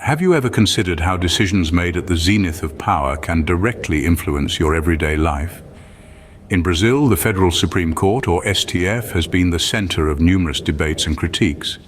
Have you ever considered how decisions made at the zenith of power can directly influence your everyday life? In Brazil, the Federal Supreme Court, or STF, has been the center of numerous debates and critiques.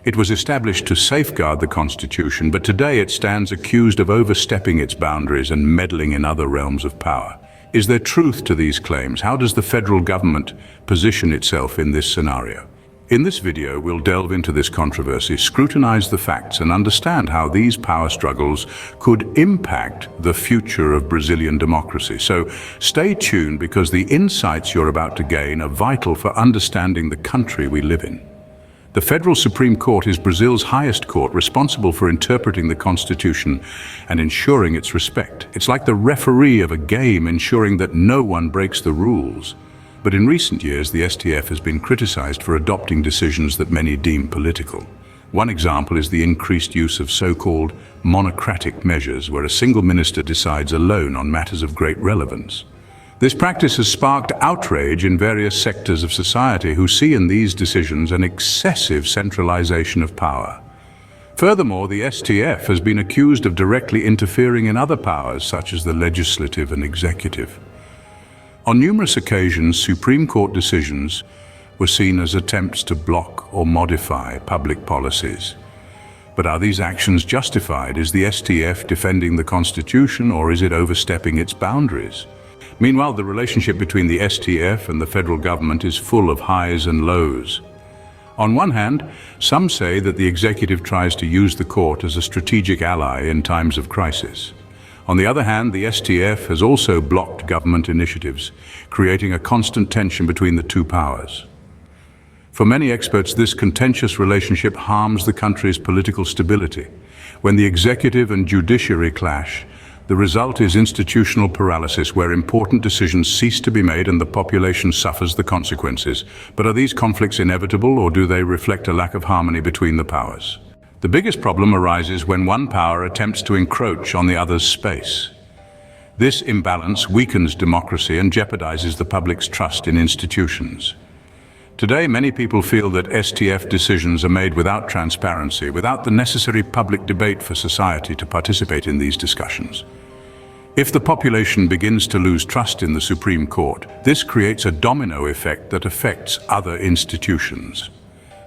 It was established to safeguard the Constitution, but today it stands accused of overstepping its boundaries and meddling in other realms of power. Is there truth to these claims? How does the federal government position itself in this scenario? In this video, we'll delve into this controversy, scrutinize the facts, and understand how these power struggles could impact the future of Brazilian democracy. So stay tuned, because the insights you're about to gain are vital for understanding the country we live in. The Federal Supreme Court is Brazil's highest court, responsible for interpreting the Constitution and ensuring its respect. It's like the referee of a game, ensuring that no one breaks the rules. But in recent years, the STF has been criticized for adopting decisions that many deem political. One example is the increased use of so-called monocratic measures, where a single minister decides alone on matters of great relevance. This practice has sparked outrage in various sectors of society who see in these decisions an excessive centralization of power. Furthermore, the STF has been accused of directly interfering in other powers, such as the legislative and executive. On numerous occasions, Supreme Court decisions were seen as attempts to block or modify public policies. But are these actions justified? Is the STF defending the Constitution, or is it overstepping its boundaries? Meanwhile, the relationship between the STF and the federal government is full of highs and lows. On one hand, some say that the executive tries to use the court as a strategic ally in times of crisis. On the other hand, the STF has also blocked government initiatives, creating a constant tension between the two powers. For many experts, this contentious relationship harms the country's political stability. When the executive and judiciary clash, the result is institutional paralysis, where important decisions cease to be made and the population suffers the consequences. But are these conflicts inevitable, or do they reflect a lack of harmony between the powers? The biggest problem arises when one power attempts to encroach on the other's space. This imbalance weakens democracy and jeopardizes the public's trust in institutions. Today, many people feel that STF decisions are made without transparency, without the necessary public debate for society to participate in these discussions. If the population begins to lose trust in the Supreme Court, this creates a domino effect that affects other institutions.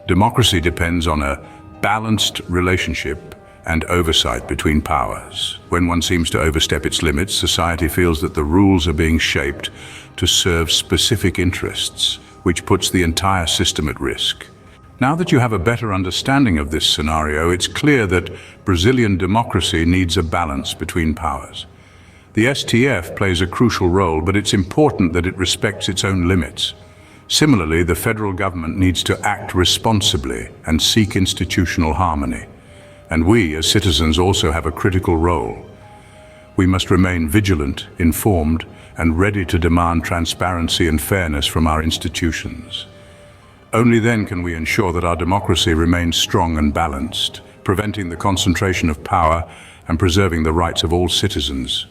Democracy depends on a balanced relationship and oversight between powers. When one seems to overstep its limits, society feels that the rules are being shaped to serve specific interests, which puts the entire system at risk. Now that you have a better understanding of this scenario, it's clear that Brazilian democracy needs a balance between powers. The STF plays a crucial role, but it's important that it respects its own limits. Similarly, the federal government needs to act responsibly and seek institutional harmony. And we, as citizens, also have a critical role. We must remain vigilant, informed, and ready to demand transparency and fairness from our institutions. Only then can we ensure that our democracy remains strong and balanced, preventing the concentration of power and preserving the rights of all citizens.